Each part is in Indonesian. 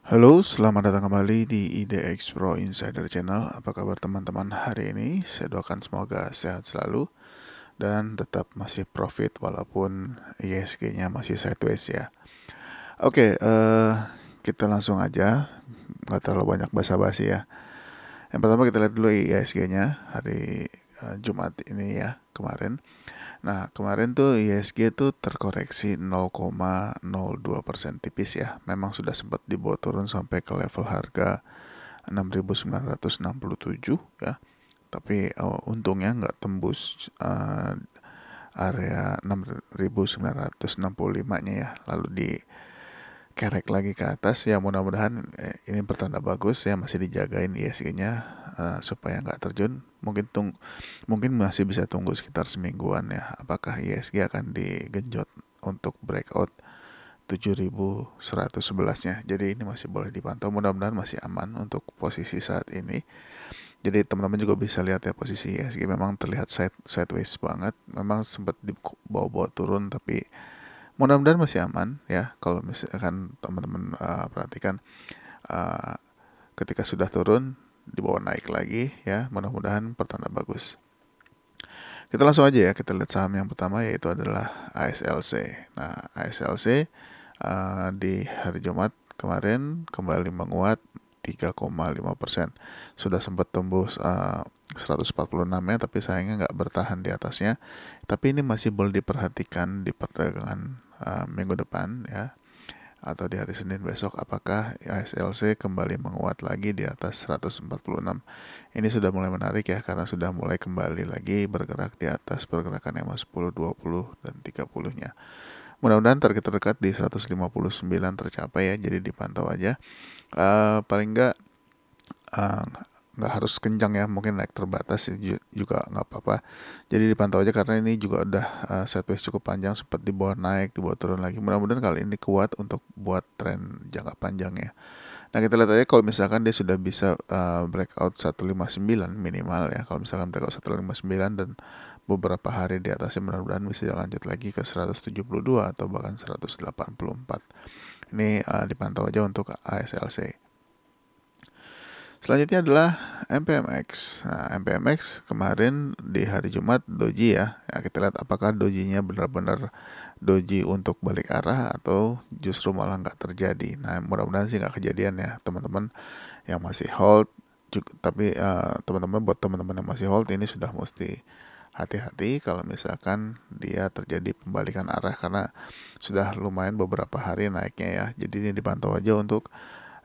Halo, selamat datang kembali di IDX Pro Insider Channel. Apa kabar teman-teman hari ini? Saya doakan semoga sehat selalu dan tetap masih profit walaupun ISG-nya masih sideways ya. Oke, kita langsung aja, nggak terlalu banyak basa-basi ya. Yang pertama kita lihat dulu ISG-nya hari Jumat ini ya, kemarin. Nah, kemarin tuh ISG tuh terkoreksi 0,02% tipis ya. Memang sudah sempat dibawa turun sampai ke level harga 6.967 ya. Tapi untungnya nggak tembus area 6.965-nya ya. Lalu dikerek lagi ke atas ya, mudah-mudahan ini pertanda bagus ya, masih dijagain ISG-nya supaya nggak terjun. Mungkin masih bisa tunggu sekitar semingguan ya, apakah ISG akan digenjot untuk breakout 7.111-nya. Jadi ini masih boleh dipantau, mudah-mudahan masih aman untuk posisi saat ini. Jadi teman-teman juga bisa lihat ya, posisi ISG memang terlihat sideways banget, memang sempat dibawa-bawa turun, tapi mudah-mudahan masih aman ya. Kalau misalkan teman-teman perhatikan uh, ketika sudah turun dibawa naik lagi ya, mudah-mudahan pertanda bagus. Kita langsung aja ya, kita lihat saham yang pertama yaitu adalah ASLC. Nah, ASLC di hari Jumat kemarin kembali menguat 3,5%. Sudah sempat tembus 146 ya, tapi sayangnya nggak bertahan di atasnya. Tapi ini masih boleh diperhatikan di perdagangan minggu depan ya, atau di hari Senin besok, apakah ASLC kembali menguat lagi di atas 146. Ini sudah mulai menarik ya, karena sudah mulai kembali lagi bergerak di atas pergerakan EMA 10, 20, dan 30-nya. Mudah-mudahan target terdekat di 159 tercapai ya, jadi dipantau aja. Paling nggak uh, nggak harus kencang ya, mungkin naik terbatas juga nggak apa-apa. Jadi dipantau aja karena ini juga udah sideways cukup panjang, sempat dibawa naik, dibawa turun lagi. Mudah-mudahan kali ini kuat untuk buat tren jangka panjang ya. Nah, kita lihat aja kalau misalkan dia sudah bisa breakout 159 minimal ya. Kalau misalkan breakout 159 dan beberapa hari di atasnya, mudah-mudahan bisa lanjut lagi ke 172 atau bahkan 184. Ini dipantau aja untuk ASLC. Selanjutnya adalah MPMX. Nah, MPMX kemarin di hari Jumat doji ya. Ya, kita lihat apakah dojinya benar-benar doji untuk balik arah atau justru malah nggak terjadi. Nah, mudah-mudahan sih nggak kejadian ya, teman-teman yang masih hold. Tapi teman-teman, buat teman-teman yang masih hold, ini sudah mesti hati-hati kalau misalkan dia terjadi pembalikan arah, karena sudah lumayan beberapa hari naiknya ya. Jadi ini dipantau aja untuk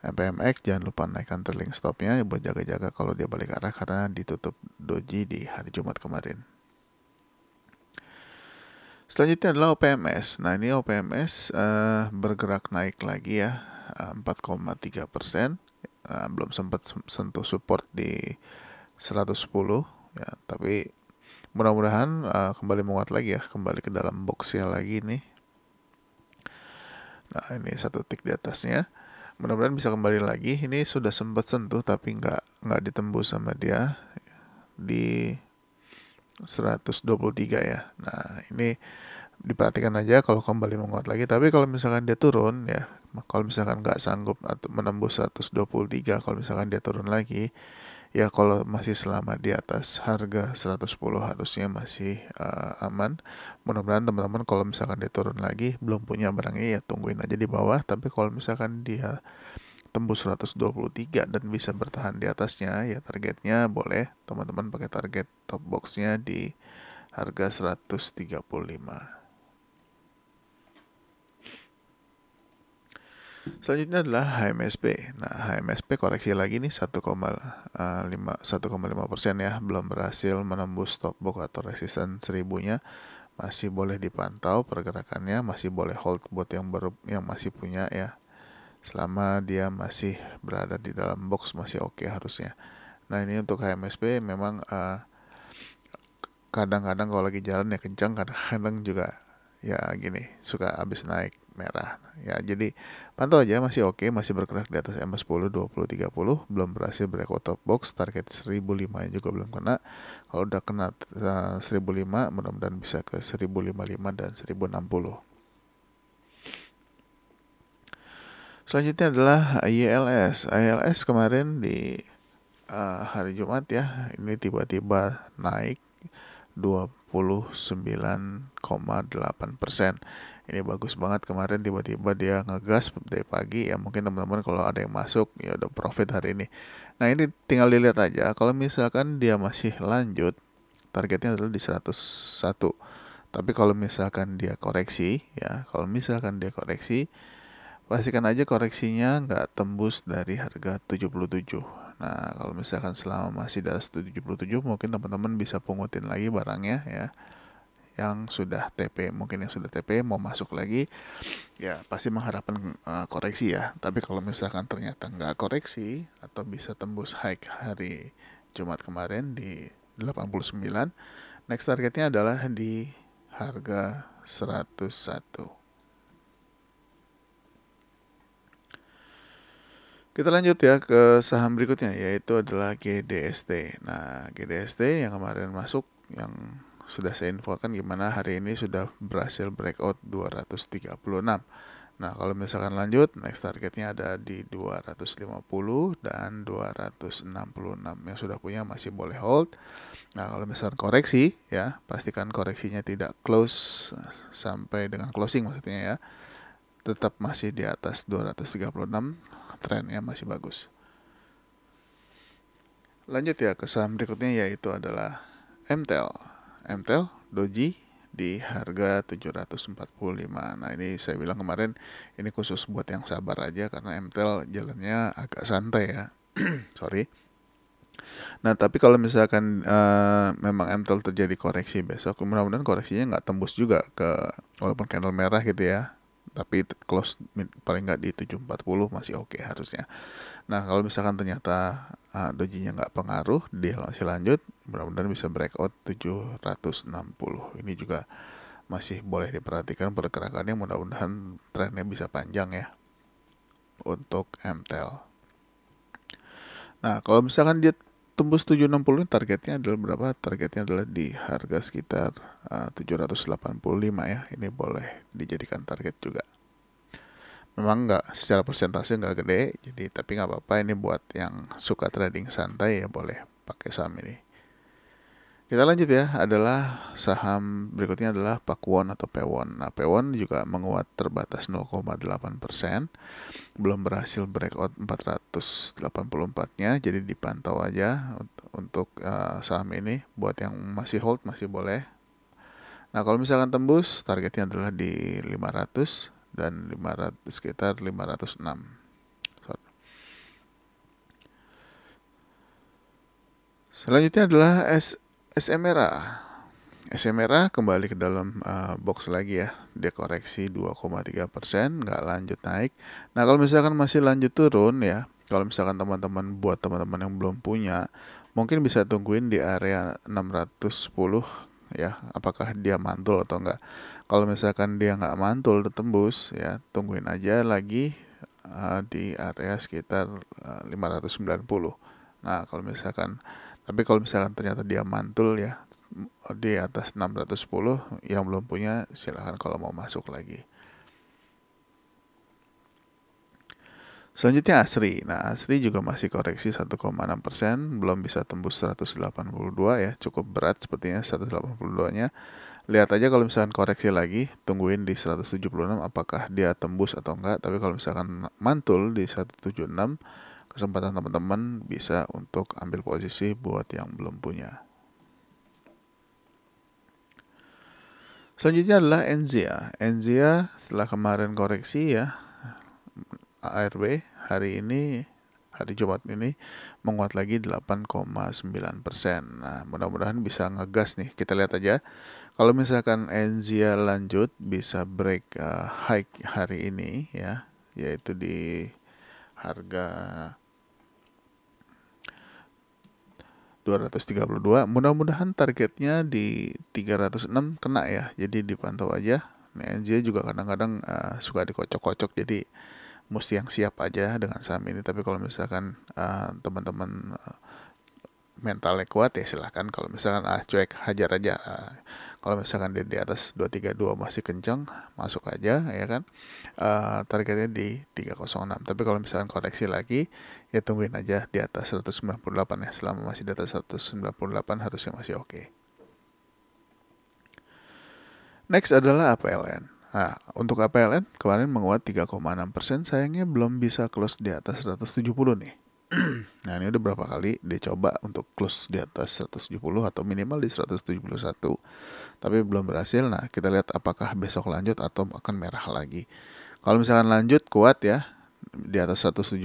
MPMX. Jangan lupa naikkan trailing stopnya buat jaga-jaga kalau dia balik arah, karena ditutup doji di hari Jumat kemarin. Selanjutnya adalah OPMS. Nah, ini OPMS bergerak naik lagi ya, 4,3%. Belum sempat sentuh support di 110 ya, tapi mudah-mudahan kembali menguat lagi ya, kembali ke dalam boxnya lagi nih. Nah, ini satu tick di atasnya, mudah-mudahan bisa kembali lagi. Ini sudah sempat sentuh tapi nggak ditembus sama dia di 123 ya. Nah, ini diperhatikan aja kalau kembali menguat lagi. Tapi kalau misalkan dia turun ya, kalau misalkan nggak sanggup atau menembus 123, kalau misalkan dia turun lagi ya, kalau masih selama di atas harga 110 harusnya masih aman. Mudah-mudahan teman-teman kalau misalkan dia turun lagi belum punya barangnya ya tungguin aja di bawah. Tapi kalau misalkan dia tembus 123 dan bisa bertahan di atasnya ya, targetnya boleh teman-teman pakai target top boxnya di harga 135. Selanjutnya adalah HMSP. Nah, HMSP koreksi lagi nih 1,5% ya, belum berhasil menembus top box atau resisten 1000-nya. Masih boleh dipantau pergerakannya, masih boleh hold buat yang baru, yang masih punya ya. Selama dia masih berada di dalam box masih oke harusnya. Nah, ini untuk HMSP memang kadang-kadang kalau lagi jalan ya kencang, kadang-kadang juga ya gini, suka habis naik merah ya. Jadi pantau aja, masih oke, masih bergerak di atas M10, 20, 30, belum berhasil breakout top box. Target 1005 juga belum kena. Kalau udah kena 1005, mudah-mudahan bisa ke 1055 dan 1060. Selanjutnya adalah ILS. ILS kemarin di hari Jumat ya, ini tiba-tiba naik 29,8%. Ini bagus banget, kemarin tiba-tiba dia ngegas dari pagi ya, mungkin teman-teman kalau ada yang masuk ya udah profit hari ini. Nah, ini tinggal dilihat aja, kalau misalkan dia masih lanjut, targetnya adalah di 101. Tapi kalau misalkan dia koreksi ya, kalau misalkan dia koreksi, pastikan aja koreksinya nggak tembus dari harga 77. Nah, kalau misalkan selama masih di atas 77, mungkin teman-teman bisa pungutin lagi barangnya ya. Yang sudah TP, mungkin yang sudah TP mau masuk lagi, ya pasti mengharapkan koreksi ya. Tapi kalau misalkan ternyata nggak koreksi atau bisa tembus high hari Jumat kemarin di 89, next targetnya adalah di harga 101. Kita lanjut ya ke saham berikutnya, yaitu adalah GDST. Nah, GDST yang kemarin masuk, yang sudah saya infokan gimana hari ini sudah berhasil breakout 236. Nah, kalau misalkan lanjut, next targetnya ada di 250 dan 266. Yang sudah punya masih boleh hold. Nah, kalau misalkan koreksi ya, pastikan koreksinya tidak close sampai dengan closing maksudnya ya. Tetap masih di atas 236, trennya masih bagus. Lanjut ya ke saham berikutnya, yaitu adalah MTEL. MTEL Doji di harga 745. Nah, ini saya bilang kemarin ini khusus buat yang sabar aja karena MTEL jalannya agak santai ya. Sorry. Nah, tapi kalau misalkan memang MTEL terjadi koreksi besok, mudah-mudahan koreksinya nggak tembus juga ke, walaupun candle merah gitu ya, tapi close paling nggak di 740 masih oke harusnya. Nah, kalau misalkan ternyata dojinya nggak pengaruh, dia masih lanjut, mudah-mudahan bisa breakout 760. Ini juga masih boleh diperhatikan pergerakannya, mudah-mudahan trennya bisa panjang ya untuk MTEL. Nah, kalau misalkan dia tembus 760, targetnya adalah berapa? Targetnya adalah di harga sekitar 785 ya. Ini boleh dijadikan target juga. Memang nggak secara persentase nggak gede, jadi tapi nggak apa-apa, ini buat yang suka trading santai ya boleh pakai saham ini. Kita lanjut ya, adalah saham berikutnya adalah Pakuwon atau Pewon. Nah, Pewon juga menguat terbatas 0,8%, belum berhasil breakout 484-nya, jadi dipantau aja untuk saham ini. Buat yang masih hold masih boleh. Nah, kalau misalkan tembus, targetnya adalah di 500 dan 500, sekitar 506. Selanjutnya adalah SMRA. SMRA kembali ke dalam box lagi ya. Dia koreksi 2,3%, nggak lanjut naik. Nah, kalau misalkan masih lanjut turun ya, kalau misalkan buat teman-teman yang belum punya, mungkin bisa tungguin di area 610 ya, apakah dia mantul atau enggak. Kalau misalkan dia nggak mantul tembus ya, tungguin aja lagi di area sekitar 590. Nah, kalau misalkan ternyata dia mantul ya di atas 610, yang belum punya silahkan kalau mau masuk lagi. Selanjutnya Asri. Nah, Asri juga masih koreksi 1,6%, belum bisa tembus 182 ya, cukup berat sepertinya 182-nya. Lihat aja kalau misalkan koreksi lagi, tungguin di 176 apakah dia tembus atau enggak. Tapi kalau misalkan mantul di 176, kesempatan teman-teman bisa untuk ambil posisi buat yang belum punya. Selanjutnya adalah Enzia. Enzia setelah kemarin koreksi ya, ARB hari Jumat ini menguat lagi 8,9%. Nah, mudah-mudahan bisa ngegas nih. Kita lihat aja. Kalau misalkan Enzia lanjut bisa break high hari ini ya, yaitu di harga 232. Mudah-mudahan targetnya di 306 kena ya. Jadi dipantau aja. Nah, Enzia juga kadang-kadang suka dikocok-kocok, jadi mesti yang siap aja dengan saham ini. Tapi kalau misalkan teman-teman mentalnya kuat ya silahkan. Kalau misalkan cuek, hajar aja. Kalau misalkan dia di atas 232 masih kencang, masuk aja ya kan. Targetnya di 306. Tapi kalau misalkan koreksi lagi, ya tungguin aja di atas 198 ya. Selama masih di atas 198 harusnya masih oke. Next adalah APLN. Nah, untuk APLN kemarin menguat 3,6%, sayangnya belum bisa close di atas 170 nih. Nah, ini udah berapa kali dia coba untuk close di atas 170 atau minimal di 171, tapi belum berhasil. Nah, kita lihat apakah besok lanjut atau akan merah lagi. Kalau misalkan lanjut kuat ya di atas 170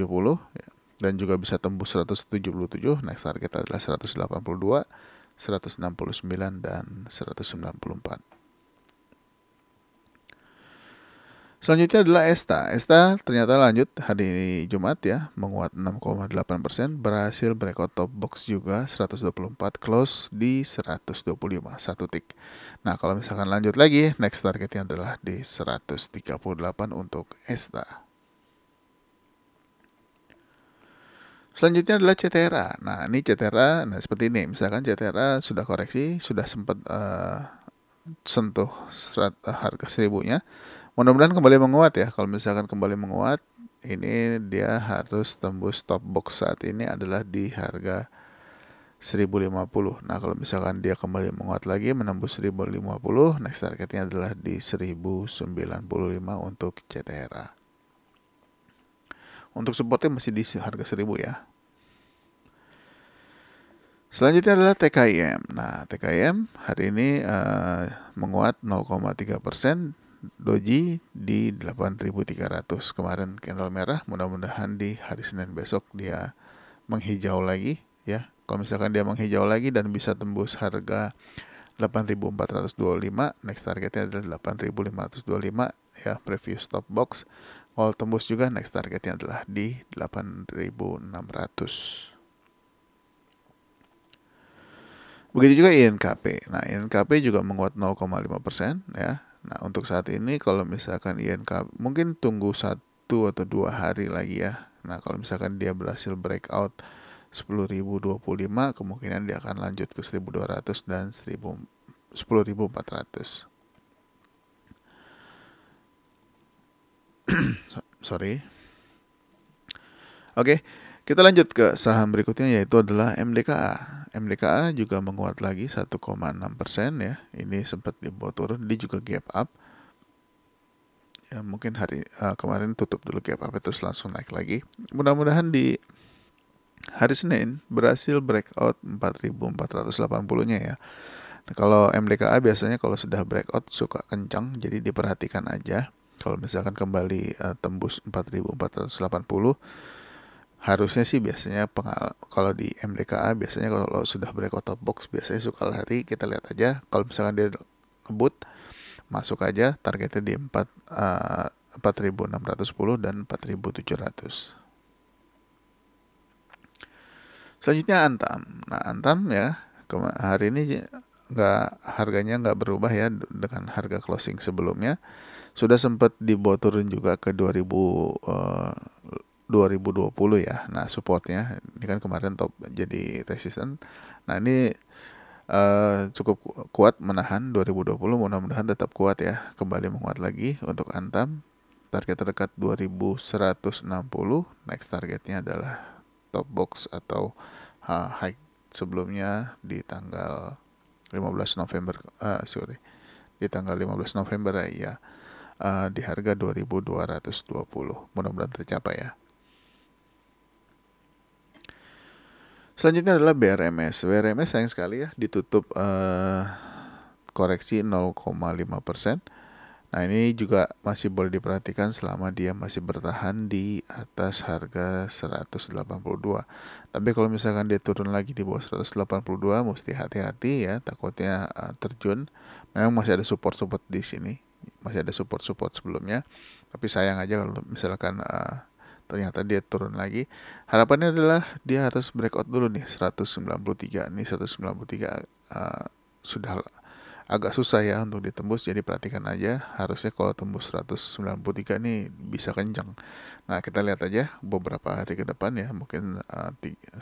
ya, dan juga bisa tembus 177, next target adalah 182, 169 dan 194. Selanjutnya adalah ESTA. ESTA ternyata lanjut hari Jumat ya, menguat 6,8%, berhasil breakout top box juga 124, close di 125, satu tick. Nah, kalau misalkan lanjut lagi, next targetnya adalah di 138 untuk ESTA. Selanjutnya adalah CTRA. Nah, ini CTRA, nah seperti ini. Misalkan CTRA sudah koreksi, sudah sempat sentuh harga 1000-nya. Mudah-mudahan kembali menguat ya. Kalau misalkan kembali menguat, ini dia harus tembus top box saat ini adalah di harga 1050. Nah, kalau misalkan dia kembali menguat lagi menembus 1050, next targetnya adalah di 1095 untuk CTRA. Untuk supportnya masih di harga 1000 ya. Selanjutnya adalah TKIM. Nah, TKIM hari ini menguat 0,3%. Doji di 8.300. Kemarin candle merah, mudah-mudahan di hari Senin besok dia menghijau lagi ya. Kalau misalkan dia menghijau lagi dan bisa tembus harga 8.425, next targetnya adalah 8.525 ya, previous stop box. Kalau tembus juga next targetnya adalah di 8.600. Begitu juga INKP. Nah, INKP juga menguat 0,5% ya. Nah, untuk saat ini kalau misalkan INKP mungkin tunggu 1 atau 2 hari lagi ya. Nah, kalau misalkan dia berhasil breakout 10.025, kemungkinan dia akan lanjut ke 1.200 dan 10.400. Sorry. Oke, kita lanjut ke saham berikutnya yaitu adalah MDKA. MDKA juga menguat lagi 1,6% ya. Ini sempat dibawa turun, dia juga gap up. Ya, mungkin kemarin tutup dulu gap up terus langsung naik lagi. Mudah-mudahan di hari Senin berhasil breakout 4.480-nya ya. Nah, kalau MDKA biasanya kalau sudah breakout suka kencang, jadi diperhatikan aja. Kalau misalkan kembali tembus 4.480, harusnya sih biasanya kalau di MDKA biasanya kalau sudah breakout top box biasanya suka lari. Kita lihat aja kalau misalkan dia ngebut, masuk aja, targetnya di 4.610 dan 4.700. Selanjutnya Antam. Nah, Antam ya hari ini harganya nggak berubah ya dengan harga closing sebelumnya. Sudah sempat dibawa turun juga ke 2020 ya. Nah, supportnya ini kan kemarin top jadi resisten. Nah, ini cukup kuat menahan 2020, mudah-mudahan tetap kuat ya, kembali menguat lagi untuk Antam. Target terdekat 2160, next targetnya adalah top box atau high sebelumnya di tanggal 15 November di tanggal 15 November ya, di harga 2220. Mudah-mudahan tercapai ya. Selanjutnya adalah BRMS. BRMS sayang sekali ya ditutup koreksi 0,5%. Nah, ini juga masih boleh diperhatikan selama dia masih bertahan di atas harga 182. Tapi kalau misalkan dia turun lagi di bawah 182, mesti hati-hati ya, takutnya terjun. Memang masih ada support-support di sini, masih ada support-support sebelumnya. Tapi sayang aja kalau misalkan ternyata dia turun lagi. Harapannya adalah dia harus breakout dulu nih 193. Ini 193 sudah agak susah ya untuk ditembus, jadi perhatikan aja. Harusnya kalau tembus 193 nih bisa kencang. Nah, kita lihat aja beberapa hari ke depan ya, mungkin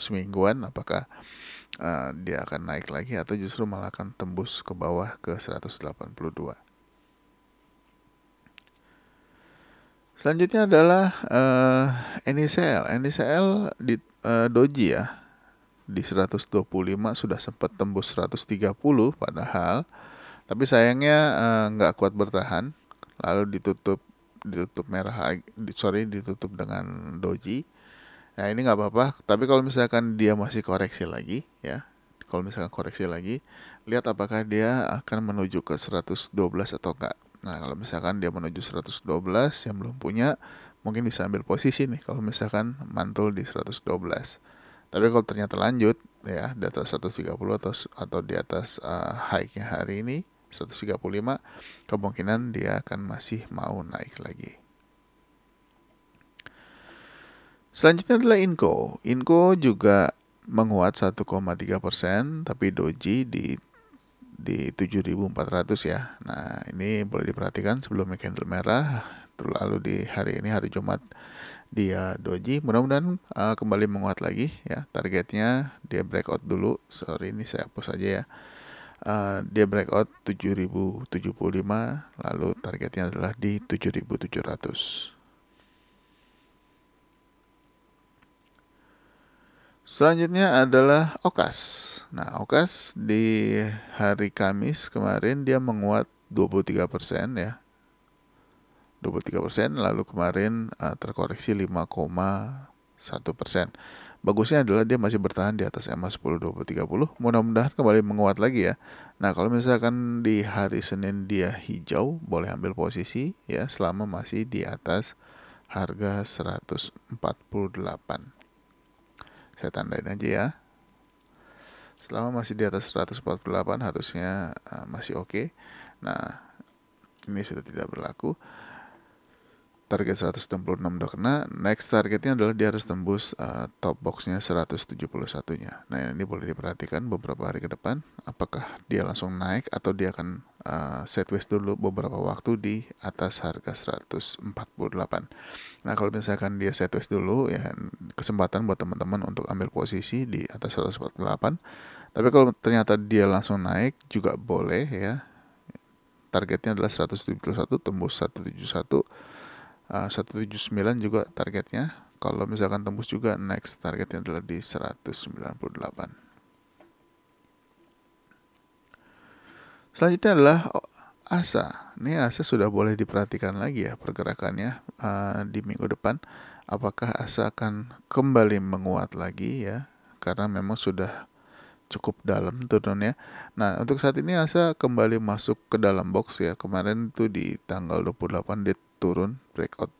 semingguan, apakah dia akan naik lagi atau justru malah akan tembus ke bawah ke 182. Selanjutnya adalah NICL. NICL di doji ya, di 125 sudah sempat tembus 130 padahal, tapi sayangnya nggak kuat bertahan, lalu ditutup merah, ditutup dengan doji. Nah, ini nggak apa-apa, tapi kalau misalkan dia masih koreksi lagi ya, kalau misalkan koreksi lagi, lihat apakah dia akan menuju ke 112 atau enggak. Nah, kalau misalkan dia menuju 112 yang belum punya, mungkin bisa ambil posisi nih kalau misalkan mantul di 112. Tapi kalau ternyata lanjut ya di atas 130 atau di atas high-nya hari ini 135, kemungkinan dia akan masih mau naik lagi. Selanjutnya adalah Inco. Inco juga menguat 1,3%, tapi doji di 7.400 ya. Nah, ini boleh diperhatikan sebelumnya candle merah, lalu di hari ini hari Jumat dia doji, mudah-mudahan kembali menguat lagi ya. Targetnya dia breakout dulu. Sorry, ini saya hapus aja ya. Dia breakout 7.075, lalu targetnya adalah di 7.700. Selanjutnya adalah Okas. Nah, Okas di hari Kamis kemarin dia menguat 23% ya. 23%, lalu kemarin terkoreksi 5,1%. Bagusnya adalah dia masih bertahan di atas EMA 10, 20, 30. Mudah-mudahan kembali menguat lagi ya. Nah, kalau misalkan di hari Senin dia hijau, boleh ambil posisi ya selama masih di atas harga 148. Saya tandain aja ya. Selama masih di atas 148 harusnya masih oke. Nah, ini sudah tidak berlaku. Target 166 udah kena. Next targetnya adalah dia harus tembus top boxnya 171-nya. Nah, ini boleh diperhatikan beberapa hari ke depan. Apakah dia langsung naik atau dia akan sideways dulu beberapa waktu di atas harga 148. Nah, kalau misalkan dia sideways dulu ya, kesempatan buat teman-teman untuk ambil posisi di atas 148. Tapi kalau ternyata dia langsung naik juga boleh ya. Targetnya adalah 171, tembus 171. 179 juga targetnya. Kalau misalkan tembus juga, next targetnya adalah di 198. Selanjutnya adalah ASA. Ini ASA sudah boleh diperhatikan lagi ya pergerakannya di minggu depan. Apakah ASA akan kembali menguat lagi ya? Karena memang sudah cukup dalam turunnya. Nah, untuk saat ini ASA kembali masuk ke dalam box ya. Kemarin itu di tanggal 28 dia turun breakout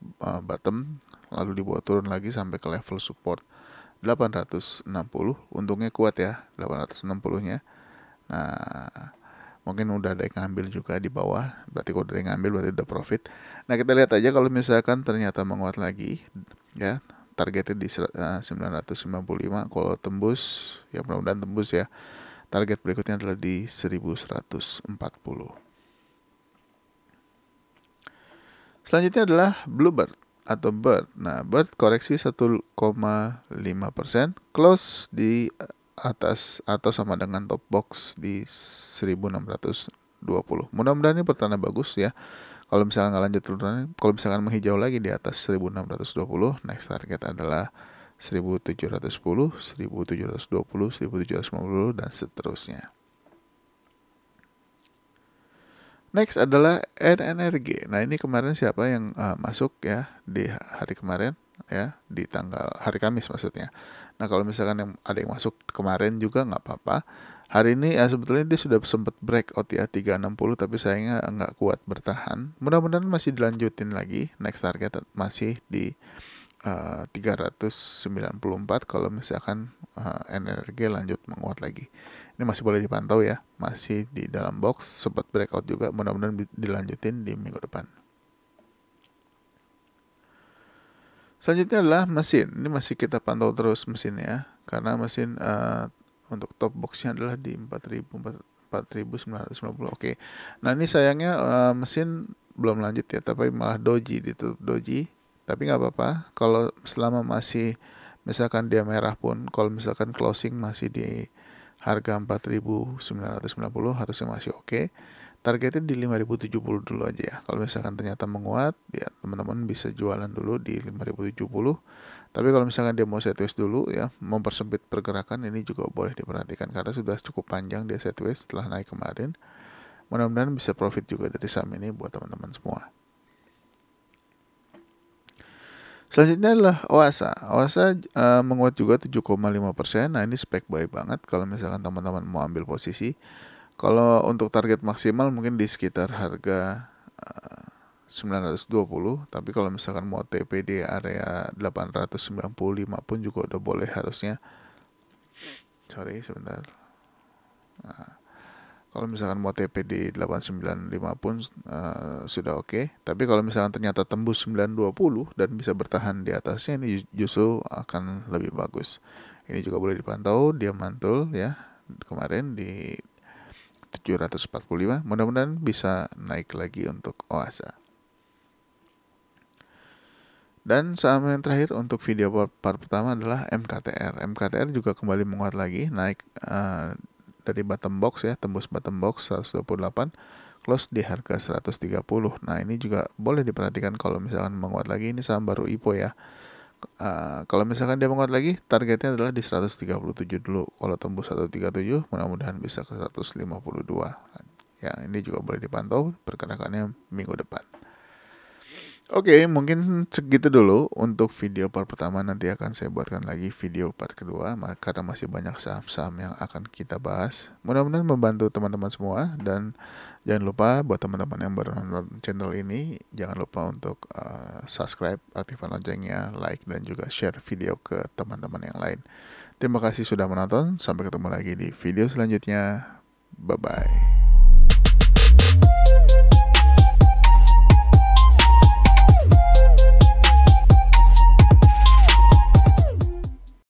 bottom, lalu dibawa turun lagi sampai ke level support 860. Untungnya kuat ya 860-nya. Nah, mungkin udah ada yang ngambil juga di bawah. Berarti kalau udah yang ngambil berarti udah profit. Nah, kita lihat aja kalau misalkan ternyata menguat lagi ya. Targetnya di 995. Kalau tembus, ya mudah-mudahan tembus ya. Target berikutnya adalah di 1140. Selanjutnya adalah Bluebird atau Bird. Nah, Bird koreksi 1,5%, close di atas atau sama dengan top box di 1620. Mudah-mudahan ini pertanda bagus ya. Kalau misalkan nggak lanjut turunannya, kalau misalkan menghijau lagi di atas 1620, next target adalah 1710, 1720, 1750 dan seterusnya. Next adalah NNRG. Nah, ini kemarin siapa yang masuk ya di hari kemarin ya, di tanggal hari Kamis maksudnya. Nah, kalau misalkan ada yang masuk kemarin juga nggak apa-apa. Hari ini sebetulnya dia sudah sempat breakout ya 360, tapi sayangnya nggak kuat bertahan. Mudah-mudahan masih dilanjutin lagi. Next target masih di 394 kalau misalkan NRG lanjut menguat lagi. Ini masih boleh dipantau ya, masih di dalam box, sempat breakout juga, mudah-mudahan dilanjutin di minggu depan. Selanjutnya adalah mesin. Ini masih kita pantau terus mesinnya, karena mesin untuk top boxnya adalah di 4.400 4.990. Oke. Nah, ini sayangnya mesin belum lanjut ya, tapi malah doji, ditutup doji. Tapi nggak apa-apa, kalau selama masih misalkan dia merah pun, kalau misalkan closing masih di harga 4.990 harusnya masih oke. Targetnya di 5.070 dulu aja ya. Kalau misalkan ternyata menguat, ya teman-teman bisa jualan dulu di 5.070. Tapi kalau misalkan dia mau sideways dulu ya, mempersempit pergerakan, ini juga boleh diperhatikan karena sudah cukup panjang dia sideways setelah naik kemarin. Mudah-mudahan bisa profit juga dari saham ini buat teman-teman semua. Selanjutnya adalah OASA. OASA menguat juga 7,5%. Nah, ini spek buy banget kalau misalkan teman-teman mau ambil posisi. Kalau untuk target maksimal mungkin di sekitar harga 920, tapi kalau misalkan mau TP di area 895 pun juga udah boleh harusnya. Sorry, sebentar. Nah, kalau misalkan mau TP di 895 pun sudah oke. Tapi kalau misalkan ternyata tembus 920 dan bisa bertahan di atasnya, ini justru akan lebih bagus. Ini juga boleh dipantau, dia mantul ya kemarin di 745. Mudah-mudahan bisa naik lagi untuk OASA. Dan saham yang terakhir untuk video part pertama adalah MKTR. MKTR juga kembali menguat lagi, naik dari bottom box ya, tembus bottom box 128, close di harga 130. Nah, ini juga boleh diperhatikan kalau misalkan menguat lagi. Ini saham baru IPO ya. Kalau misalkan dia menguat lagi, targetnya adalah di 137 dulu. Kalau tembus 137, mudah-mudahan bisa ke 152. Ya, ini juga boleh dipantau pergerakannya minggu depan. Oke, mungkin segitu dulu untuk video part pertama. Nanti akan saya buatkan lagi video part kedua karena masih banyak saham-saham yang akan kita bahas. Mudah-mudahan membantu teman-teman semua, dan jangan lupa buat teman-teman yang baru nonton channel ini, jangan lupa untuk subscribe, aktifkan loncengnya, like, dan juga share video ke teman-teman yang lain. Terima kasih sudah menonton, sampai ketemu lagi di video selanjutnya. Bye-bye.